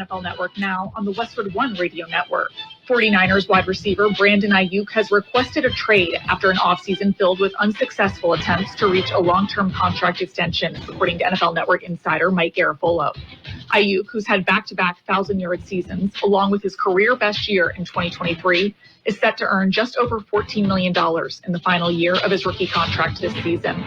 NFL Network Now on the Westwood One Radio Network. 49ers wide receiver Brandon Ayuk has requested a trade after an offseason filled with unsuccessful attempts to reach a long-term contract extension, according to NFL Network insider Mike Garafolo. Ayuk, who's had back-to-back 1,000-yard seasons, along with his career-best year in 2023, is set to earn just over $14 million in the final year of his rookie contract this season.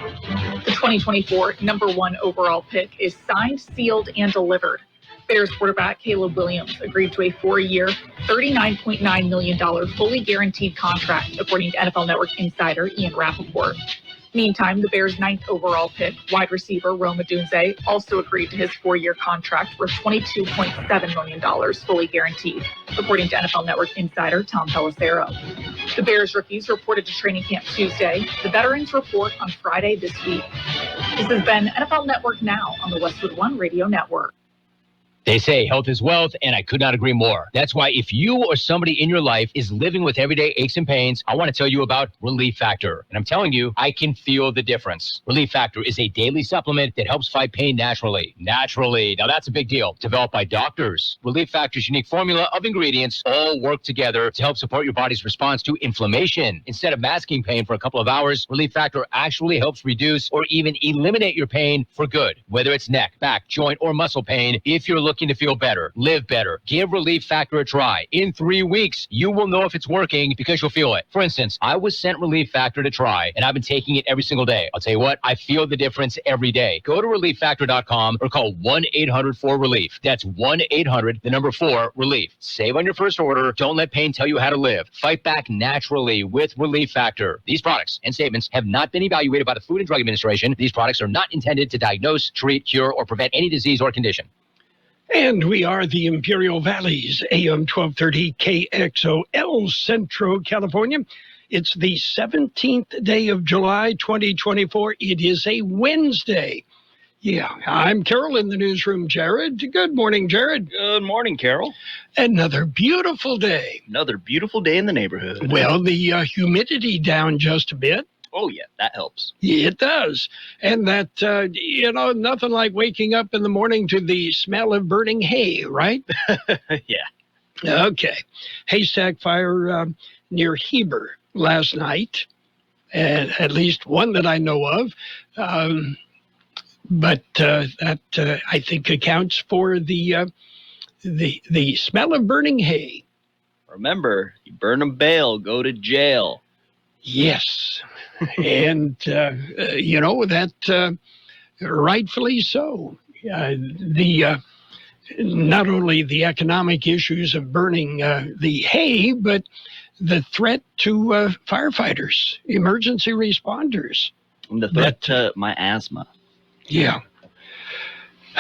The 2024 number 1 overall pick is signed, sealed, and delivered. Bears quarterback Caleb Williams agreed to a 4-year, $39.9 million fully guaranteed contract, according to NFL Network insider Ian Rappaport. Meantime, the Bears' 9th overall pick, wide receiver Rome Odunze, also agreed to his 4-year contract worth $22.7 million fully guaranteed, according to NFL Network insider Tom Pelissero. The Bears rookies reported to training camp Tuesday. The veterans report on Friday this week. This has been NFL Network Now on the Westwood One Radio Network. They say health is wealth, and I could not agree more. That's why if you or somebody in your life is living with everyday aches and pains, I want to tell you about Relief Factor. And I'm telling you, I can feel the difference. Relief Factor is a daily supplement that helps fight pain naturally. Naturally. Now, that's a big deal. Developed by doctors. Relief Factor's unique formula of ingredients all work together to help support your body's response to inflammation. Instead of masking pain for a couple of hours, Relief Factor actually helps reduce or even eliminate your pain for good. Whether it's neck, back, joint, or muscle pain, if you're looking to feel better, live better, give Relief Factor a try. In 3 weeks, you will know if it's working because you'll feel it. For instance, I was sent Relief Factor to try, and I've been taking it every single day. I'll tell you what, I feel the difference every day. Go to ReliefFactor.com or call 1-800-4RELIEF. That's 1-800-4-RELIEF. Save on your first order. Don't let pain tell you how to live. Fight back naturally with Relief Factor. These products and statements have not been evaluated by the Food and Drug Administration. These products are not intended to diagnose, treat, cure, or prevent any disease or condition. And we are the Imperial Valley's AM 1230 KXO El Centro, California. It's the 17th day of July, 2024. It is a Wednesday. Yeah, I'm Carroll in the newsroom. Jared. Good morning, Jared. Good morning, Carroll. Another beautiful day. Another beautiful day in the neighborhood. Well, the humidity down just a bit. Oh, yeah, that helps. It does. And that, nothing like waking up in the morning to the smell of burning hay, right? Yeah. Okay. Haystack fire near Heber last night, and at least one that I know of. But that, I think, accounts for the smell of burning hay. Remember, you burn a bale, go to jail. Yes. And, that rightfully so. Not only the economic issues of burning the hay, but the threat to firefighters, emergency responders. And the threat to my asthma. Yeah.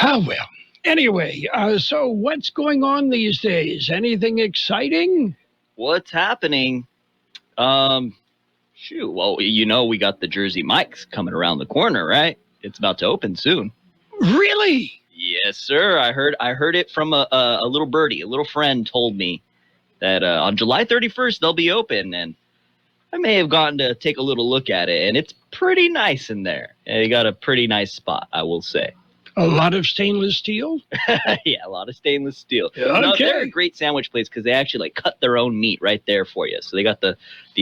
Oh, well. Anyway, so what's going on these days? Anything exciting? What's happening? Well, we got the Jersey Mike's coming around the corner, right? It's about to open soon. Really? Yes, sir. I heard it from a little birdie. A little friend told me that on July 31st they'll be open, and I may have gotten to take a little look at it, and it's pretty nice in there. They got a pretty nice spot, I will say. A lot of stainless steel? Yeah, a lot of stainless steel. Okay. No, they're a great sandwich place because they actually cut their own meat right there for you. So they got the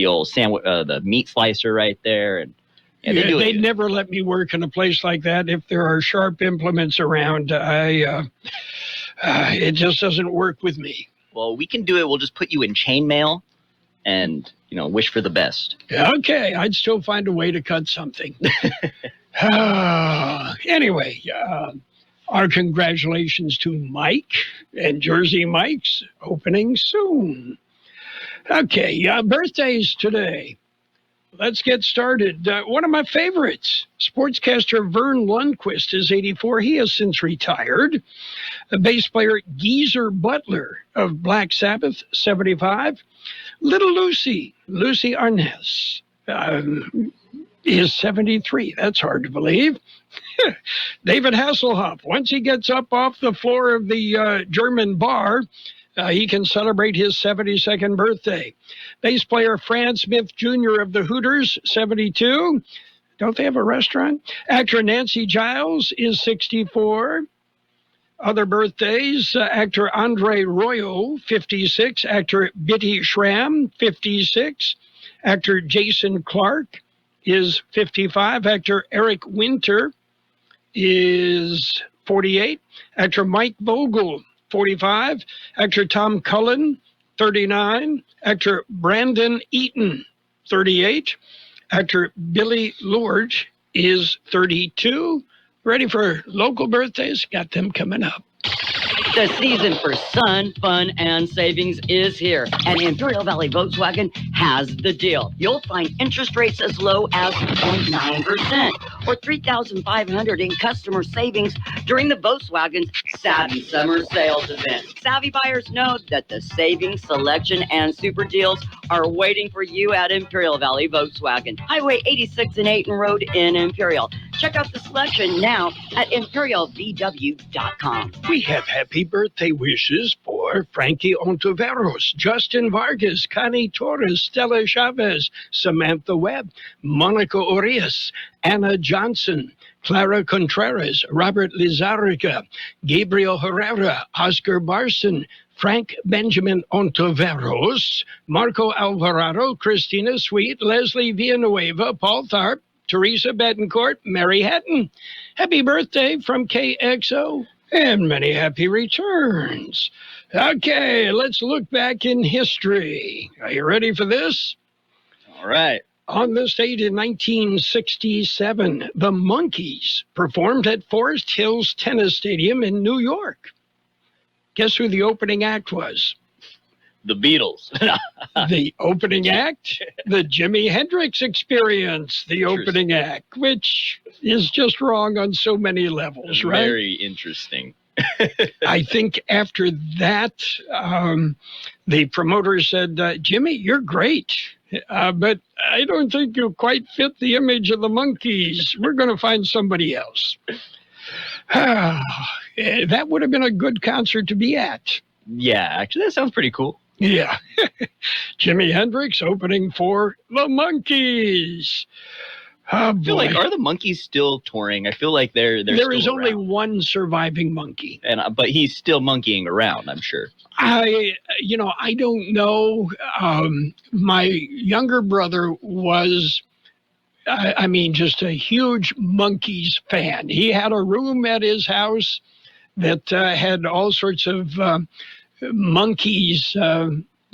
old sandwich, the meat slicer right there, and they'd never let me work in a place like that if there are sharp implements around. It just doesn't work with me. Well, we can do it. We'll just put you in chainmail and wish for the best. Okay, I'd still find a way to cut something. Anyway, our congratulations to Mike and Jersey Mike's opening soon. Okay, birthdays today. Let's get started. One of my favorites, sportscaster Vern Lundquist, is 84. He has since retired. Bass player Geezer Butler of Black Sabbath, 75. Little Lucy Arnaz, is 73. That's hard to believe. David Hasselhoff, once he gets up off the floor of the German bar, he can celebrate his 72nd birthday. Bass player Fran Smith Jr. of the Hooters, 72. Don't they have a restaurant? Actor Nancy Giles is 64. Other birthdays, actor Andre Royo, 56. Actor Bitty Schramm, 56. Actor Jason Clark is 55. Actor Eric Winter is 48. Actor Mike Vogel, 45. Actor Tom Cullen, 39. Actor Brandon Eaton, 38. Actor Billy Lorge is 32. Ready for local birthdays? Got them coming up. The season for sun, fun, and savings is here, and Imperial Valley Volkswagen has the deal. You'll find interest rates as low as 0.9% or $3,500 in customer savings during the Volkswagen's Savvy Summer Sales event. Savvy buyers know that the savings, selection, and super deals are waiting for you at Imperial Valley Volkswagen, Highway 86 and 8 Road in Imperial. Check out the selection now at ImperialVW.com. We have happy birthday wishes for Frankie Ontiveros, Justin Vargas, Connie Torres, Stella Chavez, Samantha Webb, Monica Orias, Anna Johnson, Clara Contreras, Robert Lizarrica, Gabriel Herrera, Oscar Barson, Frank Benjamin Ontiveros, Marco Alvarado, Christina Sweet, Leslie Villanueva, Paul Tharp, Teresa Betancourt, Mary Hatton. Happy birthday from KXO, and many happy returns. Okay, let's look back in history. Are you ready for this? All right. On this date in 1967, the Monkees performed at Forest Hills Tennis Stadium in New York. Guess who the opening act was? The Beatles. The opening act? The Jimi Hendrix Experience, the opening act, which is just wrong on so many levels, right? Very interesting. I think after that, the promoter said, Jimmy, you're great, but I don't think you quite fit the image of the Monkees. We're going to find somebody else. That would have been a good concert to be at. Yeah, actually, that sounds pretty cool. Yeah. Jimi Hendrix opening for the Monkees. Oh, I feel like, are the Monkees still touring? I feel like they're there still is only around. one surviving monkey, But he's still monkeying around, I'm sure. I don't know. My younger brother was, just a huge Monkees fan. He had a room at his house that had all sorts of Monkees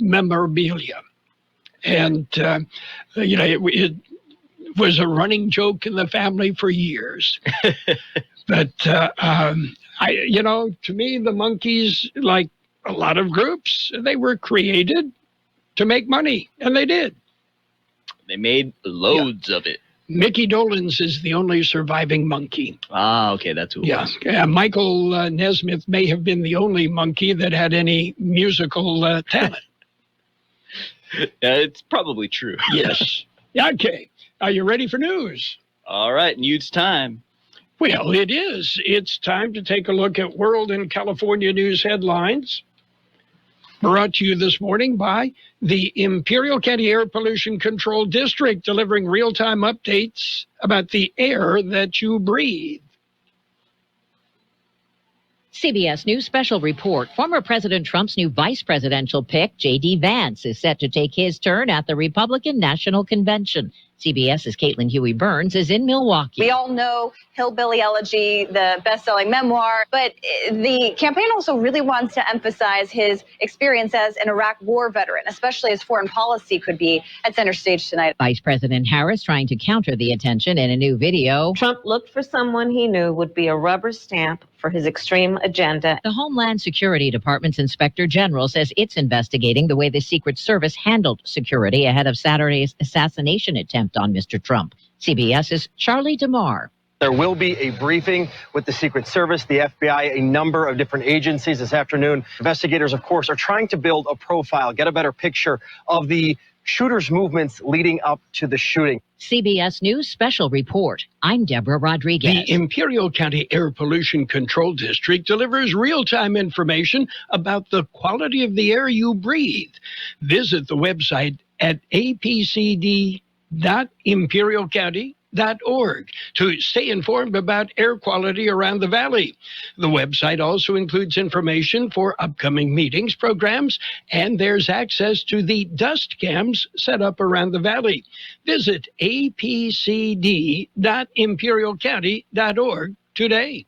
memorabilia, and it was a running joke in the family for years. But to me, the Monkees, like a lot of groups, they were created to make money, and they did. They made loads of it. Mickey Dolenz is the only surviving monkey. Ah, okay, that's who it was. Yeah, Michael Nesmith may have been the only monkey that had any musical talent. It's probably true. Yes. Okay. Are you ready for news? All right, news time. Well, it is. It's time to take a look at World and California news headlines. Brought to you this morning by the Imperial County Air Pollution Control District, delivering real-time updates about the air that you breathe. CBS News special report. Former President Trump's new vice presidential pick, J.D. Vance, is set to take his turn at the Republican National Convention. CBS's Caitlin Huey-Burns is in Milwaukee. We all know Hillbilly Elegy, the best-selling memoir, but the campaign also really wants to emphasize his experience as an Iraq war veteran, especially as foreign policy could be at center stage tonight. Vice President Harris trying to counter the attention in a new video. Trump looked for someone he knew would be a rubber stamp for his extreme agenda. The Homeland Security Department's Inspector General says it's investigating the way the Secret Service handled security ahead of Saturday's assassination attempt on Mr. Trump. CBS's Charlie DeMar. There will be a briefing with the Secret Service, the FBI, a number of different agencies this afternoon. Investigators, of course, are trying to build a profile, get a better picture of the shooter's movements leading up to the shooting. CBS News special report. I'm Deborah Rodriguez. The Imperial County Air Pollution Control District delivers real-time information about the quality of the air you breathe. Visit the website at apcd.imperialcounty.gov. to stay informed about air quality around the valley. The website also includes information for upcoming meetings, programs, and there's access to the dust cams set up around the valley. Visit apcd.imperialcounty.org today.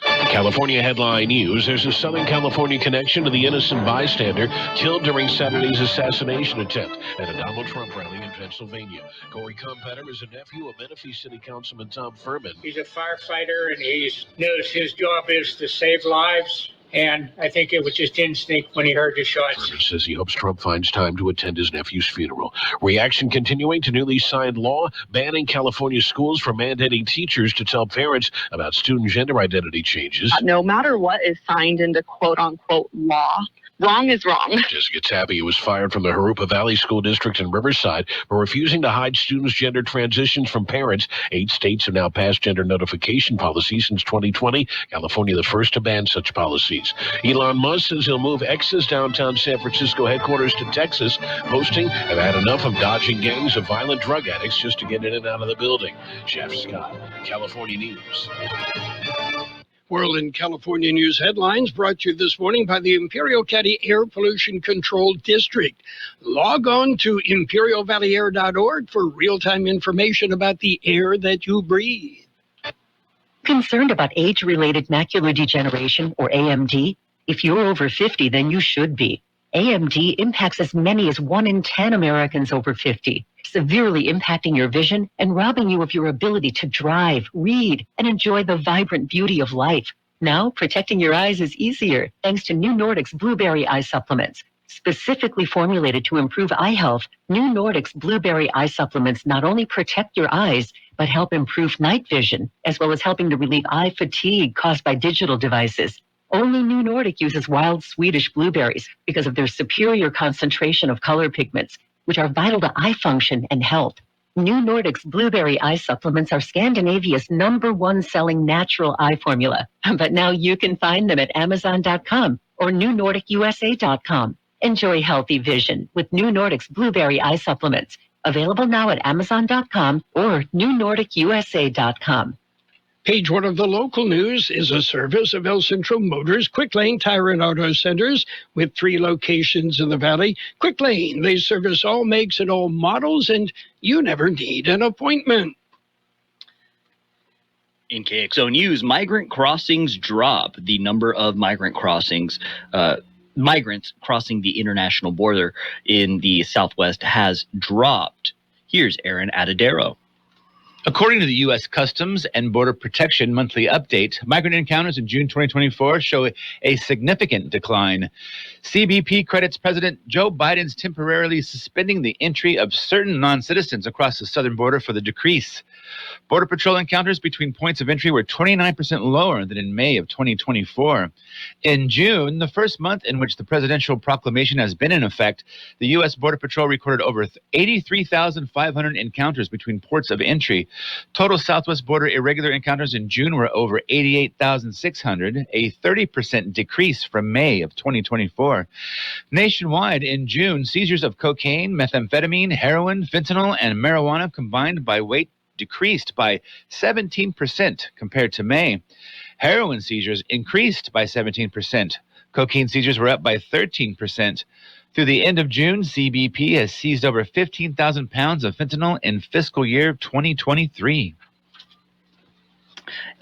California headline news. There's a Southern California connection to the innocent bystander killed during Saturday's assassination attempt at a Donald Trump rally in Pennsylvania. Corey Competter is a nephew of Menifee City Councilman Tom Furman. He's a firefighter, and he knows his job is to save lives. And I think it was just instinct when he heard the shots. Furman says he hopes Trump finds time to attend his nephew's funeral. Reaction continuing to newly signed law banning California schools from mandating teachers to tell parents about student gender identity changes. No matter what is signed into quote-unquote law, wrong is wrong. Jessica Tabby was fired from the Harupa Valley School District in Riverside for refusing to hide students' gender transitions from parents. 8 states have now passed gender notification policies since 2020. California the first to ban such policies. Elon Musk says he'll move X's downtown San Francisco headquarters to Texas. Posting have had enough of dodging gangs of violent drug addicts just to get in and out of the building. Jeff Scott, California News. World and California News headlines brought to you this morning by the Imperial County Air Pollution Control District. Log on to imperialvalleyair.org for real-time information about the air that you breathe. Concerned about age-related macular degeneration, or AMD? If you're over 50, then you should be. AMD impacts as many as 1 in 10 Americans over 50, severely impacting your vision and robbing you of your ability to drive, read, and enjoy the vibrant beauty of life. Now, protecting your eyes is easier thanks to New Nordic's Blueberry Eye Supplements. Specifically formulated to improve eye health, New Nordic's Blueberry Eye Supplements not only protect your eyes, but help improve night vision, as well as helping to relieve eye fatigue caused by digital devices. Only New Nordic uses wild Swedish blueberries because of their superior concentration of color pigments, which are vital to eye function and health. New Nordic's Blueberry Eye Supplements are Scandinavia's #1 selling natural eye formula. But now you can find them at Amazon.com or NewNordicUSA.com. Enjoy healthy vision with New Nordic's Blueberry Eye Supplements. Available now at Amazon.com or NewNordicUSA.com. Page 1 of the local news is a service of El Centro Motors Quick Lane Tire and Auto Centers with 3 locations in the valley. Quick Lane, they service all makes and all models, and you never need an appointment. In KXO News, migrant crossings drop. The number of migrants crossing the international border in the Southwest has dropped. Here's Aaron Atadero. According to the U.S. Customs and Border Protection monthly update, migrant encounters in June 2024 show a significant decline. CBP credits President Joe Biden's temporarily suspending the entry of certain non-citizens across the southern border for the decrease. Border Patrol encounters between points of entry were 29% lower than in May of 2024. In June, the first month in which the presidential proclamation has been in effect, the U.S. Border Patrol recorded over 83,500 encounters between ports of entry. Total Southwest border irregular encounters in June were over 88,600, a 30% decrease from May of 2024. Nationwide, in June, seizures of cocaine, methamphetamine, heroin, fentanyl, and marijuana combined by weight decreased by 17% compared to May. Heroin seizures increased by 17%. Cocaine seizures were up by 13%. Through the end of June, CBP has seized over 15,000 pounds of fentanyl in fiscal year 2023.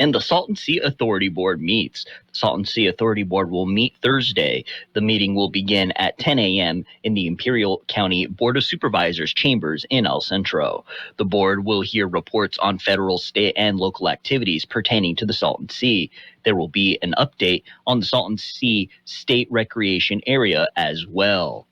And the Salton Sea Authority Board meets. The Salton Sea Authority Board will meet Thursday. The meeting will begin at 10 a.m. in the Imperial County Board of Supervisors chambers in El Centro. The board will hear reports on federal, state, and local activities pertaining to the Salton Sea. There will be an update on the Salton Sea State Recreation Area as well.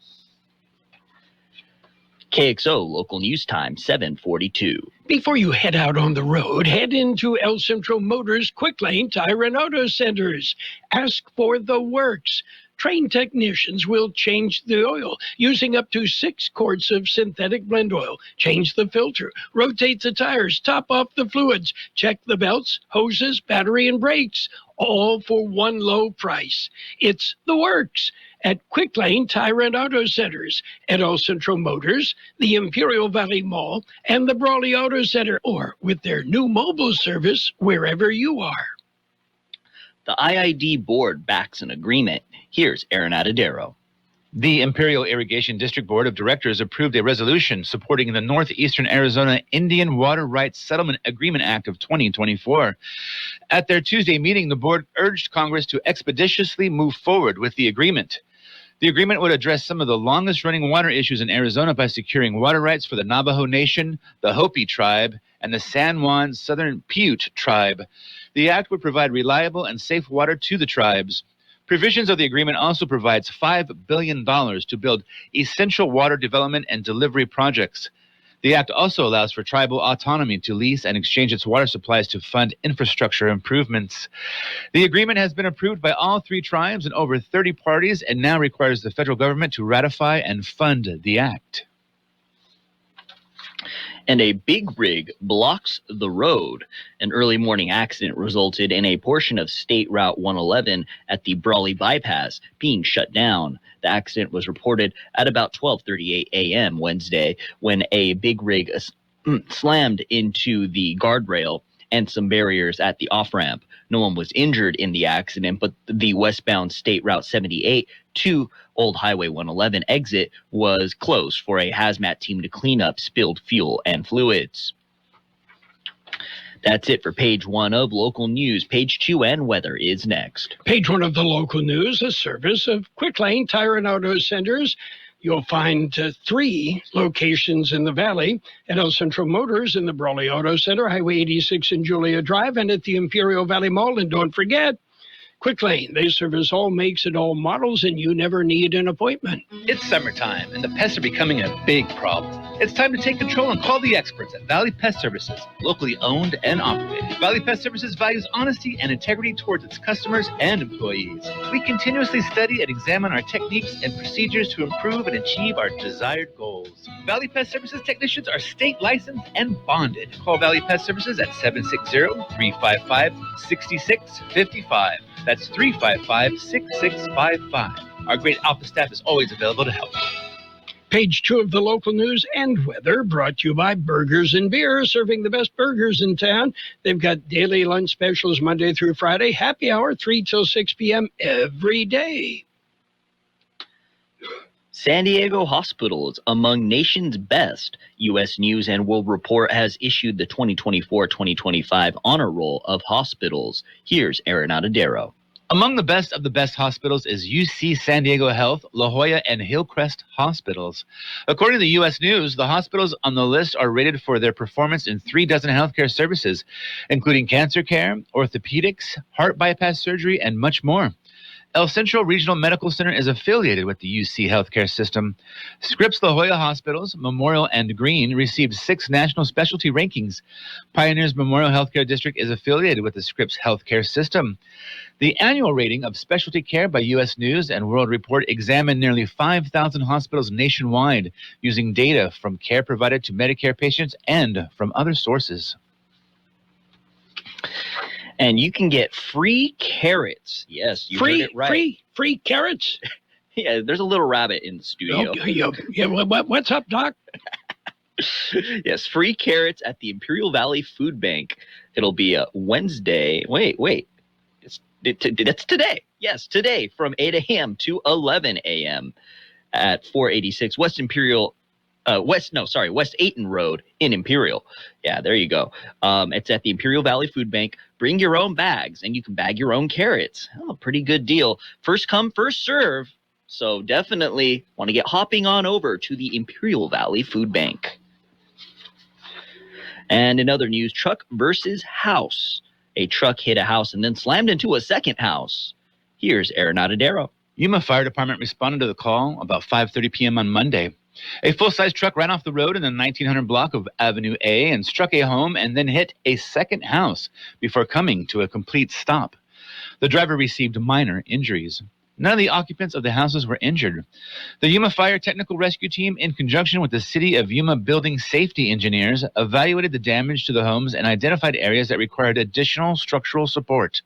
KXO Local News Time, 7:42. Before you head out on the road, head into El Centro Motors Quick Lane Tire and Auto Centers. Ask for the works. Trained technicians will change the oil using up to 6 quarts of synthetic blend oil. Change the filter, rotate the tires, top off the fluids, check the belts, hoses, battery, and brakes, all for one low price. It's the works. at Quick Lane Tire and Auto Centers, at All Central Motors, the Imperial Valley Mall, and the Brawley Auto Center, or with their new mobile service wherever you are. The IID board backs an agreement. Here's Aaron Atadero. The Imperial Irrigation District Board of Directors approved a resolution supporting the Northeastern Arizona Indian Water Rights Settlement Agreement Act of 2024. At their Tuesday meeting, the board urged Congress to expeditiously move forward with the agreement. The agreement would address some of the longest-running water issues in Arizona by securing water rights for the Navajo Nation, the Hopi Tribe, and the San Juan Southern Paiute Tribe. The act would provide reliable and safe water to the tribes. Provisions of the agreement also provides $5 billion to build essential water development and delivery projects. The act also allows for tribal autonomy to lease and exchange its water supplies to fund infrastructure improvements. The agreement has been approved by all three tribes and over 30 parties and now requires the federal government to ratify and fund the act. And a big rig blocks the road. An early morning accident resulted in a portion of State Route 111 at the Brawley bypass being shut down. The accident was reported at about 12:38 a.m. Wednesday when a big rig slammed into the guardrail and some barriers at the off-ramp. No one was injured in the accident, but the westbound State Route 78 to Old Highway 111 exit was closed for a hazmat team to clean up spilled fuel and fluids. That's it for page 1 of local news. Page 2 and weather is next. Page 1 of the local news, a service of Quick Lane Tire and Auto Centers. You'll find 3 locations in the valley at El Central Motors in the Brawley Auto Center, Highway 86 and Julia Drive, and at the Imperial Valley Mall. And don't forget, Quick Lane, they service all makes and all models, and you never need an appointment. It's summertime, and the pests are becoming a big problem. It's time to take control and call the experts at Valley Pest Services, locally owned and operated. Valley Pest Services values honesty and integrity towards its customers and employees. We continuously study and examine our techniques and procedures to improve and achieve our desired goals. Valley Pest Services technicians are state licensed and bonded. Call Valley Pest Services at 760-355-6655. That's 355-6655. Our great Alpha staff is always available to help. Page 2 of the local news and weather brought to you by Burgers and Beer, serving the best burgers in town. They've got daily lunch specials Monday through Friday, happy hour 3 till 6 p.m. every day. San Diego hospitals among nation's best. U.S. News and World Report has issued the 2024-2025 honor roll of hospitals. Here's Aaron Atadero. Among the best of the best hospitals is UC San Diego Health, La Jolla, and Hillcrest Hospitals. According to the U.S. News, the hospitals on the list are rated for their performance in 3 dozen healthcare services, including cancer care, orthopedics, heart bypass surgery, and much more. El Centro Regional Medical Center is affiliated with the UC healthcare system. Scripps La Jolla Hospitals, Memorial, and Green received 6 national specialty rankings. Pioneers Memorial Healthcare District is affiliated with the Scripps healthcare system. The annual rating of specialty care by U.S. News and World Report examined nearly 5,000 hospitals nationwide using data from care provided to Medicare patients and from other sources. And you can get free carrots. Yes, you heard it right. Free carrots? Yeah, there's a little rabbit in the studio. Yeah, what's up, Doc? Yes, free carrots at the Imperial Valley Food Bank. It'll be Wednesday. Wait. It's today. Yes, today from 8 a.m. to 11 a.m. at 486 West Ayton Road in Imperial. Yeah, there you go. It's at the Imperial Valley Food Bank. Bring your own bags, and you can bag your own carrots. Oh, pretty good deal. First come, first serve. So definitely want to get hopping on over to the Imperial Valley Food Bank. And in other news, truck versus house. A truck hit a house and then slammed into a second house. Here's Aaron Atadero. Yuma Fire Department responded to the call about 5:30 p.m. on Monday. A full-size truck ran off the road in the 1900 block of Avenue A and struck a home and then hit a second house before coming to a complete stop. The driver received minor injuries. None of the occupants of the houses were injured. The Yuma Fire Technical Rescue Team, in conjunction with the City of Yuma building safety engineers, evaluated the damage to the homes and identified areas that required additional structural support.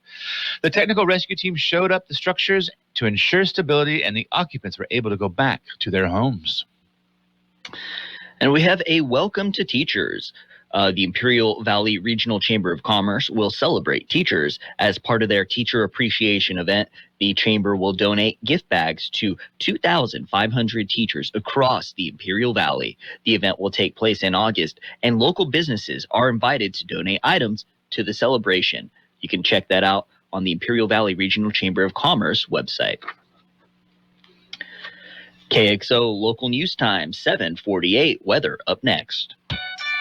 The Technical Rescue Team showed up the structures to ensure stability, and the occupants were able to go back to their homes. And we have a welcome to teachers. The Imperial Valley Regional Chamber of Commerce will celebrate teachers. As part of their teacher appreciation event, the chamber will donate gift bags to 2,500 teachers across the Imperial Valley. The event will take place in August, and local businesses are invited to donate items to the celebration. You can check that out on the Imperial Valley Regional Chamber of Commerce website. KXO Local News Time, 7:48. Weather up next.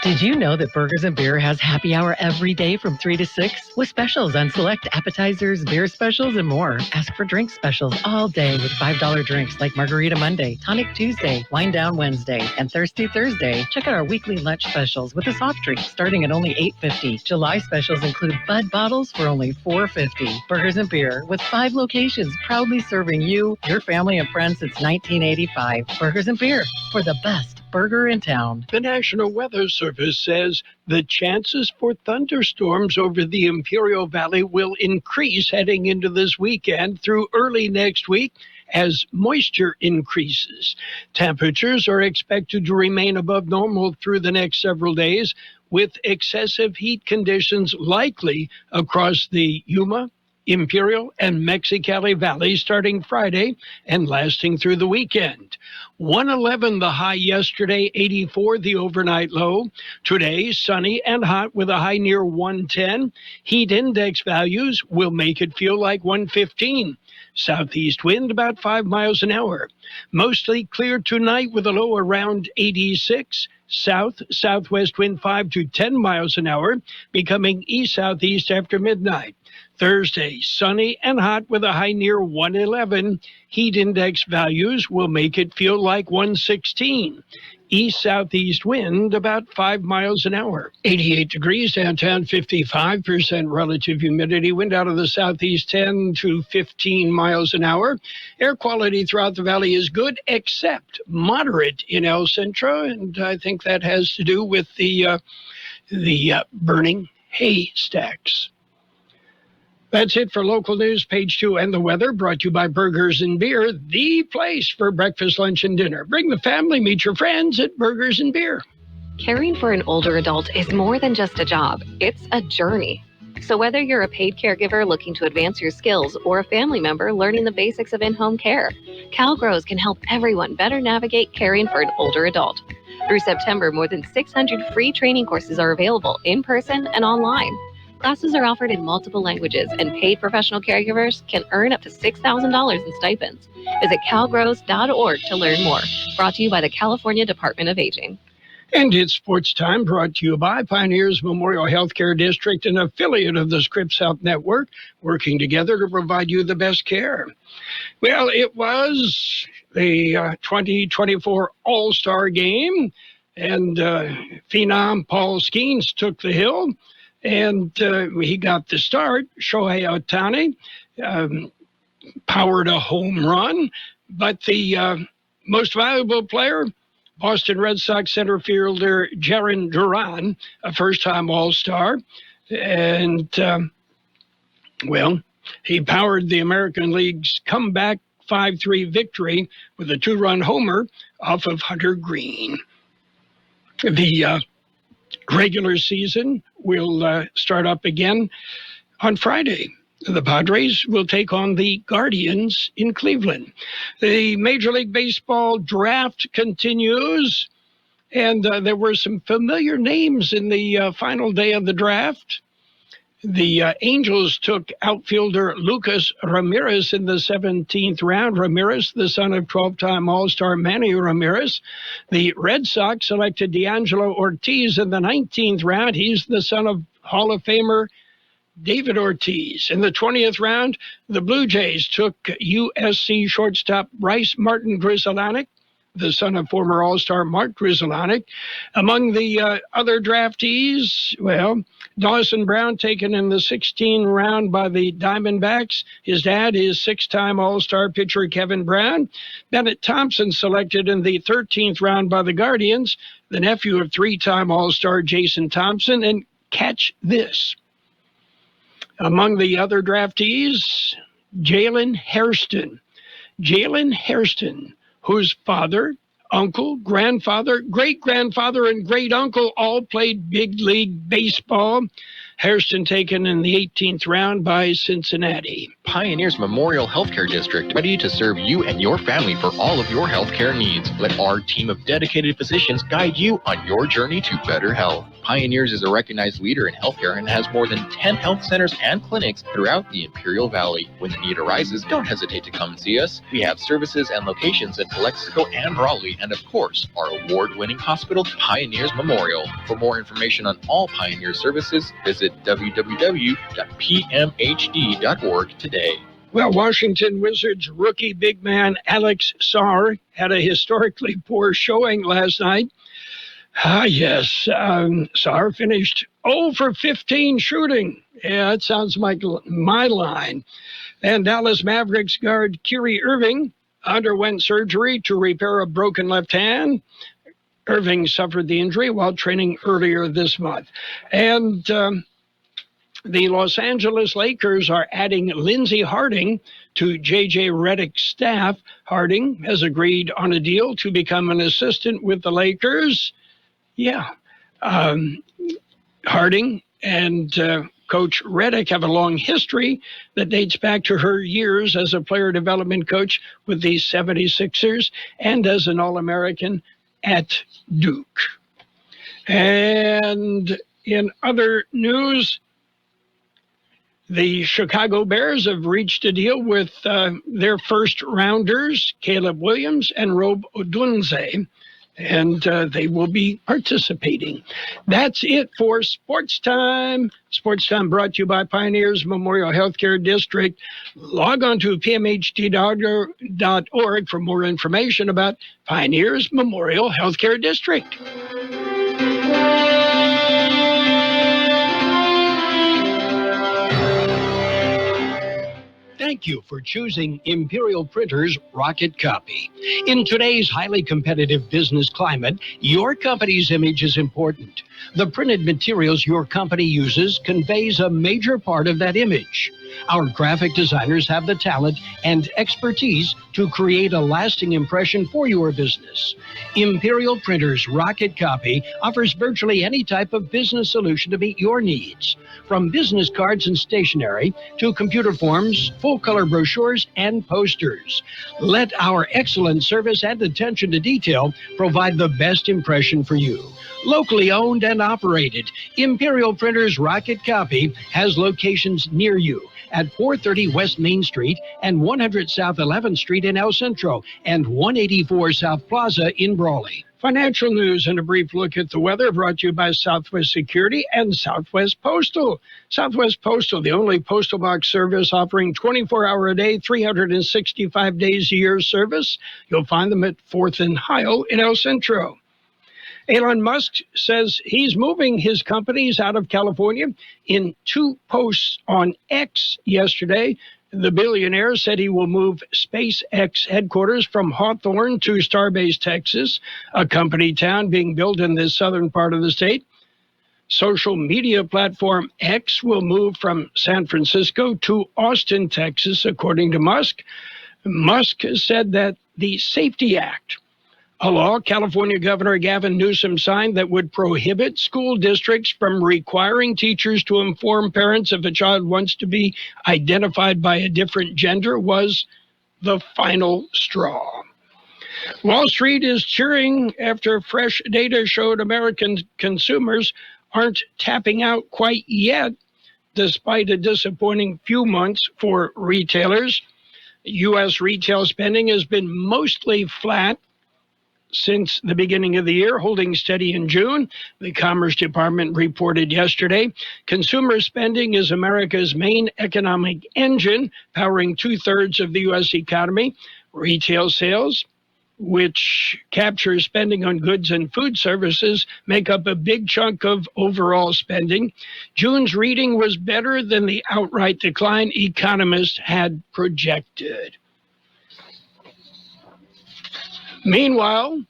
Did you know that Burgers and Beer has happy hour every day from 3 to 6 with specials on select appetizers, beer specials, and more? Ask for drink specials all day with $5 drinks like Margarita Monday, Tonic Tuesday, Wine Down Wednesday, and Thirsty Thursday. Check out our weekly lunch specials with a soft drink starting at only $8.50. July specials include Bud bottles for only $4.50. Burgers and Beer with 5 locations proudly serving you, your family, and friends since 1985. Burgers and Beer for the best burger in town. The National Weather Service says the chances for thunderstorms over the Imperial Valley will increase heading into this weekend through early next week as moisture increases. Temperatures are expected to remain above normal through the next several days, with excessive heat conditions likely across the Yuma, Imperial, and Mexicali Valley starting Friday and lasting through the weekend. 111 the high yesterday, 84 the overnight low. Today, sunny and hot with a high near 110. Heat index values will make it feel like 115. Southeast wind about 5 miles an hour. Mostly clear tonight with a low around 86. Southwest wind 5 to 10 miles an hour, becoming east-southeast after midnight. Thursday, sunny and hot with a high near 111. Heat index values will make it feel like 116. East-southeast wind about 5 miles an hour. 88 degrees downtown, 55% relative humidity. Wind out of the southeast 10 to 15 miles an hour. Air quality throughout the valley is good, except moderate in El Centro, and I think that has to do with the burning haystacks. That's it for local news, page 2, and the weather, brought to you by Burgers and Beer, the place for breakfast, lunch, and dinner. Bring the family, meet your friends at Burgers and Beer. Caring for an older adult is more than just a job. It's a journey. So whether you're a paid caregiver looking to advance your skills or a family member learning the basics of in-home care, CalGrows can help everyone better navigate caring for an older adult. Through September, more than 600 free training courses are available in person and online. Classes are offered in multiple languages, and paid professional caregivers can earn up to $6,000 in stipends. Visit calgrows.org to learn more. Brought to you by the California Department of Aging. And it's sports time, brought to you by Pioneers Memorial Healthcare District, an affiliate of the Scripps Health Network, working together to provide you the best care. Well, it was the 2024 All-Star Game, and phenom Paul Skeens took the hill. And he got the start. Shohei Ohtani powered a home run. But the most valuable player, Boston Red Sox center fielder Jaren Duran, a first-time All-Star. And, he powered the American League's comeback 5-3 victory with a 2-run homer off of Hunter Green. The regular season will start up again on Friday. The Padres will take on the Guardians in Cleveland. The Major League Baseball draft continues, and there were some familiar names in the final day of the draft. The Angels took outfielder Lucas Ramirez in the 17th round. Ramirez, the son of 12-time All-Star Manny Ramirez. The Red Sox selected D'Angelo Ortiz in the 19th round. He's the son of Hall of Famer David Ortiz. In the 20th round, the Blue Jays took USC shortstop Bryce Martin Grizzolanek, the son of former All-Star Mark Grudzielanek. Among the other draftees, well, Dawson Brown taken in the 16th round by the Diamondbacks. His dad is six-time All-Star pitcher Kevin Brown. Bennett Thompson selected in the 13th round by the Guardians, the nephew of three-time All-Star Jason Thompson. And catch this. Among the other draftees, Jalen Hairston. Jalen Hairston, whose father, uncle, grandfather, great-grandfather, and great-uncle all played big league baseball. Hairston taken in the 18th round by Cincinnati. Pioneers Memorial Healthcare District, ready to serve you and your family for all of your healthcare needs. Let our team of dedicated physicians guide you on your journey to better health. Pioneers is a recognized leader in healthcare and has more than 10 health centers and clinics throughout the Imperial Valley. When the need arises, don't hesitate to come and see us. We have services and locations in Calexico and Raleigh, and of course, our award-winning hospital, Pioneers Memorial. For more information on all Pioneer services, visit www.pmhd.org today. Well, Washington Wizards rookie big man Alex Sarr had a historically poor showing last night. Yes, Sarr finished 0 for 15 shooting. Yeah, that sounds like my line. And Dallas Mavericks guard Kyrie Irving underwent surgery to repair a broken left hand. Irving suffered the injury while training earlier this month. And the Los Angeles Lakers are adding Lindsey Harding to J.J. Redick's staff. Harding has agreed on a deal to become an assistant with the Lakers. Yeah. Harding and Coach Redick have a long history that dates back to her years as a player development coach with the 76ers and as an All-American at Duke. And in other news, the Chicago Bears have reached a deal with their first rounders, Caleb Williams and Robe Odunze, and they will be participating. That's it for Sports Time. Sports Time brought to you by Pioneers Memorial Healthcare District. Log on to pmhd.org for more information about Pioneers Memorial Healthcare District. Thank you for choosing Imperial Printers Rocket Copy. In today's highly competitive business climate, your company's image is important. The printed materials your company uses conveys a major part of that image. Our graphic designers have the talent and expertise to create a lasting impression for your business. Imperial Printers Rocket Copy offers virtually any type of business solution to meet your needs, from business cards and stationery to computer forms, full-color brochures, and posters. Let our excellent service and attention to detail provide the best impression for you. Locally owned and operated, Imperial Printers Rocket Copy has locations near you at 430 West Main Street and 100 South 11th Street in El Centro and 184 South Plaza in Brawley. Financial news and a brief look at the weather brought to you by Southwest Security and Southwest Postal. Southwest Postal, the only postal box service offering 24-hour-a-day, 365 days a year service. You'll find them at 4th and Heil in El Centro. Elon Musk says he's moving his companies out of California. In two posts on X yesterday, the billionaire said he will move SpaceX headquarters from Hawthorne to Starbase, Texas, a company town being built in the southern part of the state. Social media platform X will move from San Francisco to Austin, Texas, according to Musk. Musk said that the Safety Act, a law California Governor Gavin Newsom signed that would prohibit school districts from requiring teachers to inform parents if a child wants to be identified by a different gender, was the final straw. Wall Street is cheering after fresh data showed American consumers aren't tapping out quite yet, despite a disappointing few months for retailers. U.S. retail spending has been mostly flat since the beginning of the year, holding steady in June. The Commerce Department reported yesterday. Consumer spending is America's main economic engine, powering 2/3 of the U.S. economy. Retail sales which captures spending on goods and food services, make up a big chunk of overall spending. June's reading was better than the outright decline economists had projected. Meanwhile,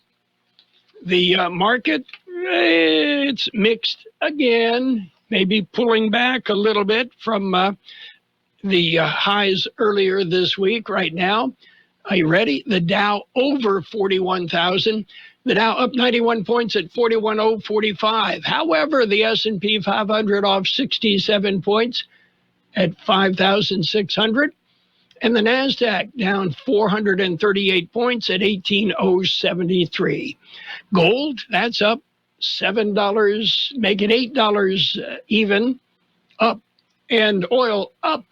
the market, it's mixed again, maybe pulling back a little bit from the highs earlier this week. Right now, are you ready? The Dow over 41,000. The Dow up 91 points at 41,045. However, the S&P 500 off 67 points at 5,600. And the NASDAQ down 438 points at 18,073. Gold, that's up $7, make it $8 even, up. And oil up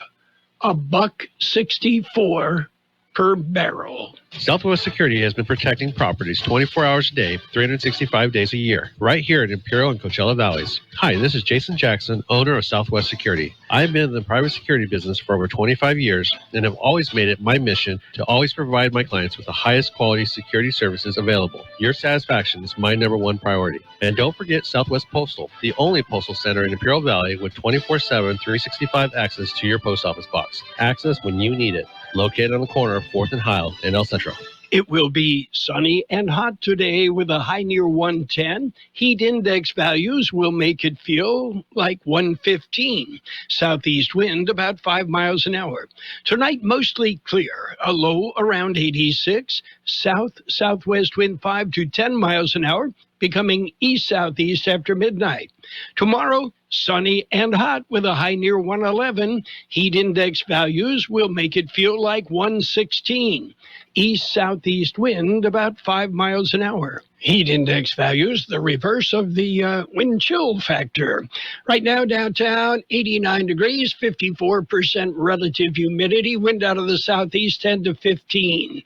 $1.64 per barrel. Southwest Security has been protecting properties 24 hours a day, 365 days a year, right here in Imperial and Coachella Valleys. Hi, this is Jason Jackson, owner of Southwest Security. I've been in the private security business for over 25 years and have always made it my mission to always provide my clients with the highest quality security services available. Your satisfaction is my #1 priority. And don't forget Southwest Postal, the only postal center in Imperial Valley with 24/7, 365 access to your post office box. Access when you need it. Located on the corner of 4th and Highland in El Centro. It will be sunny and hot today with a high near 110. Heat index values will make it feel like 115. Southeast wind about 5 miles an hour. Tonight, mostly clear. A low around 86. South-southwest wind 5 to 10 miles an hour, becoming east-southeast after midnight. Tomorrow, sunny and hot with a high near 111. Heat index values will make it feel like 116. East-southeast wind about 5 miles an hour. Heat index values, the reverse of the wind chill factor. Right now, downtown, 89 degrees, 54% relative humidity, wind out of the southeast 10 to 15.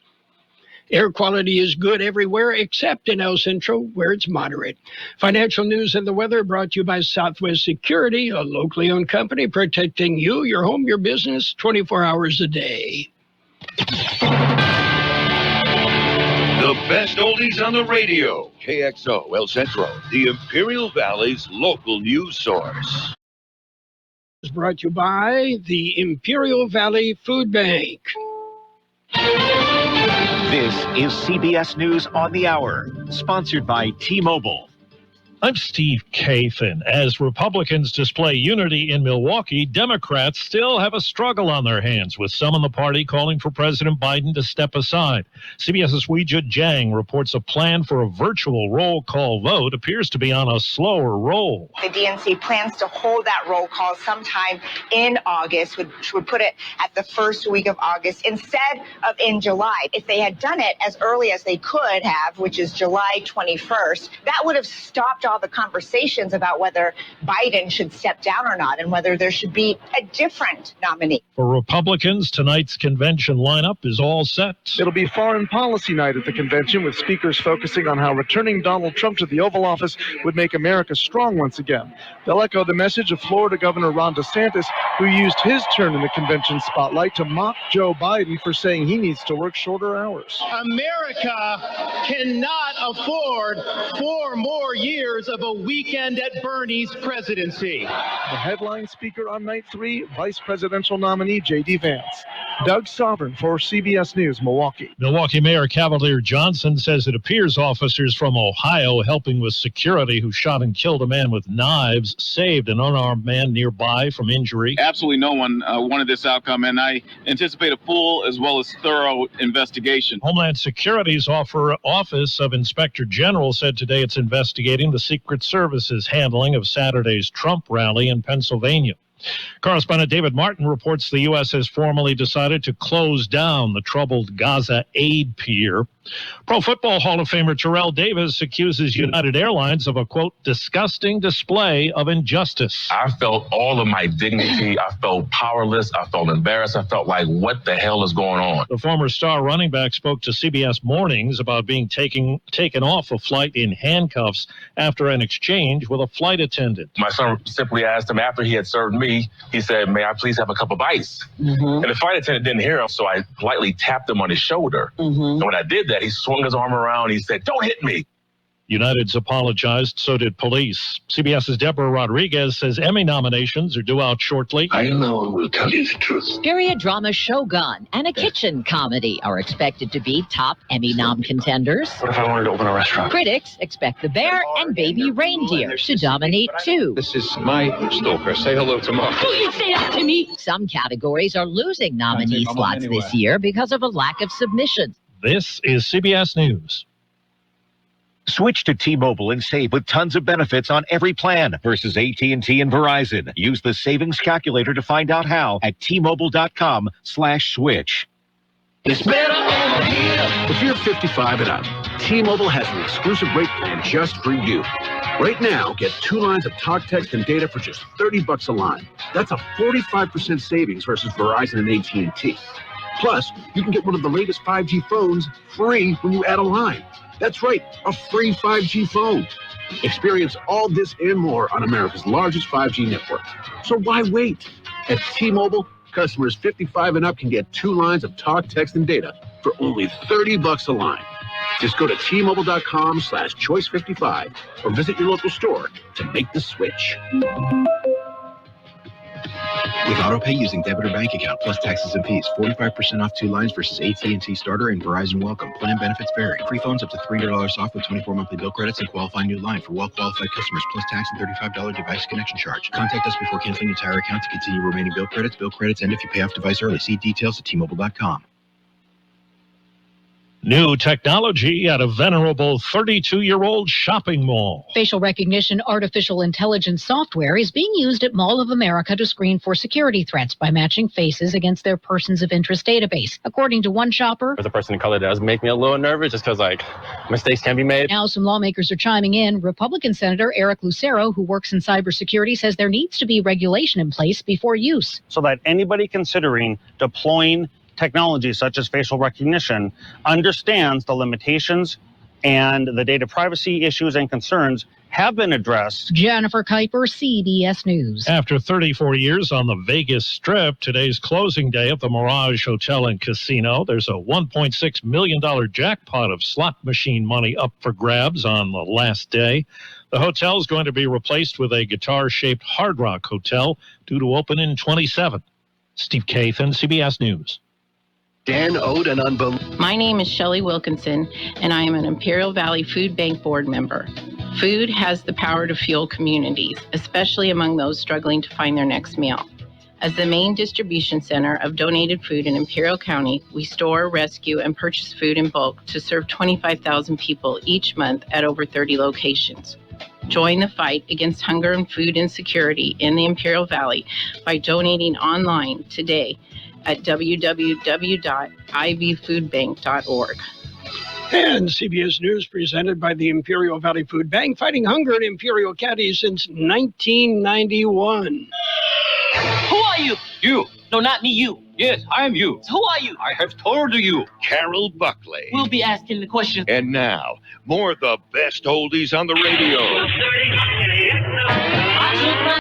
Air quality is good everywhere except in El Centro, where it's moderate. Financial news and the weather brought to you by Southwest Security, a locally owned company protecting you, your home, your business, 24 hours a day. The best oldies on the radio. KXO El Centro, the Imperial Valley's local news source. Is brought to you by the Imperial Valley Food Bank. This is CBS News on the Hour, sponsored by T-Mobile. I'm Steve Kathan. As Republicans display unity in Milwaukee, Democrats still have a struggle on their hands, with some in the party calling for President Biden to step aside. CBS's Weijia Jiang reports a plan for a virtual roll call vote appears to be on a slower roll. The DNC plans to hold that roll call sometime in August, which would put it at the first week of August instead of in July. If they had done it as early as they could have, which is July 21st, that would have stopped all the conversations about whether Biden should step down or not and whether there should be a different nominee. For Republicans, tonight's convention lineup is all set. It'll be foreign policy night at the convention, with speakers focusing on how returning Donald Trump to the Oval Office would make America strong once again. They'll echo the message of Florida Governor Ron DeSantis, who used his turn in the convention spotlight to mock Joe Biden for saying he needs to work shorter hours. America cannot afford 4 more years of a weekend at Bernie's presidency. The headline speaker on night 3, Vice Presidential nominee J.D. Vance. Doug Sovereign for CBS News, Milwaukee. Milwaukee Mayor Cavalier Johnson says it appears officers from Ohio helping with security who shot and killed a man with knives saved an unarmed man nearby from injury. Absolutely no one wanted this outcome, and I anticipate a full as well as thorough investigation. Homeland Security's Office of Inspector General said today it's investigating the Secret Service's handling of Saturday's Trump rally in Pennsylvania. Correspondent David Martin reports the U.S. has formally decided to close down the troubled Gaza aid pier. Pro Football Hall of Famer Terrell Davis accuses United Airlines of a, quote, disgusting display of injustice. I felt all of my dignity. I felt powerless. I felt embarrassed. I felt like, what the hell is going on? The former star running back spoke to CBS Mornings about being taken off a flight in handcuffs after an exchange with a flight attendant. My son simply asked him after he had served me, he said, may I please have a couple bites? And the flight attendant didn't hear him, so I politely tapped him on his shoulder. And when I did that, that. He swung his arm around. He said, "Don't hit me." United's apologized, so did police. CBS's Deborah Rodriguez says Emmy nominations are due out shortly. I alone will tell you the truth. Period drama Shogun and a kitchen comedy are expected to be top Emmy nom contenders. What if I wanted to open a restaurant? Critics expect The Bear and Baby Reindeer to dominate too. This is my stalker. Say hello to Mom. Will you say that to me? Some categories are losing nominee slots this year because of a lack of submissions. This is CBS News. Switch to T-Mobile and save with tons of benefits on every plan versus AT&T and Verizon. Use the savings calculator to find out how at T-Mobile.com/switch. It's better over here. If you're 55 and up, T-Mobile has an exclusive rate plan just for you. Right now, get 2 lines of talk, text, and data for just $30 a line. That's a 45% savings versus Verizon and AT&T. Plus, you can get one of the latest 5G phones free when you add a line. That's right, a free 5G phone. Experience all this and more on America's largest 5G network. So why wait? At T-Mobile, customers 55 and up can get 2 lines of talk, text, and data for only $30 a line. Just go to T-Mobile.com/choice55 or visit your local store to make the switch. With AutoPay using debit or bank account plus taxes and fees, 45% off 2 lines versus AT&T Starter and Verizon Welcome. Plan benefits vary. Free phones up to $300 off with 24 monthly bill credits and qualifying new line for well-qualified customers plus tax and $35 device connection charge. Contact us before canceling your entire account to continue remaining bill credits. Bill credits end if you pay off device early. See details at T-Mobile.com. New technology at a venerable 32-year-old shopping mall. Facial recognition artificial intelligence software is being used at Mall of America to screen for security threats by matching faces against their persons of interest database. According to one shopper, as a person of color, does make me a little nervous just because, mistakes can be made. Now some lawmakers are chiming in. Republican Senator Eric Lucero, who works in cybersecurity, says there needs to be regulation in place before use. So that anybody considering deploying technology such as facial recognition understands the limitations and the data privacy issues and concerns have been addressed. Jennifer Kuiper, CBS News. After 34 years on the Vegas Strip, today's closing day at the Mirage Hotel and Casino. There's a $1.6 million jackpot of slot machine money up for grabs on the last day. The hotel is going to be replaced with a guitar-shaped Hard Rock Hotel due to open in 27. Steve Kathan, CBS News. Dan owed an unbelievable. My name is Shelley Wilkinson, and I am an Imperial Valley Food Bank Board member. Food has the power to fuel communities, especially among those struggling to find their next meal. As the main distribution center of donated food in Imperial County, we store, rescue, and purchase food in bulk to serve 25,000 people each month at over 30 locations. Join the fight against hunger and food insecurity in the Imperial Valley by donating online today at www.ivfoodbank.org. And CBS News presented by the Imperial Valley Food Bank, fighting hunger in Imperial County since 1991. Who are you? You. No, not me, you. Yes, I am you. Who are you? I have told you. Carroll Buckley. We'll be asking the question. And now, more of the best oldies on the radio.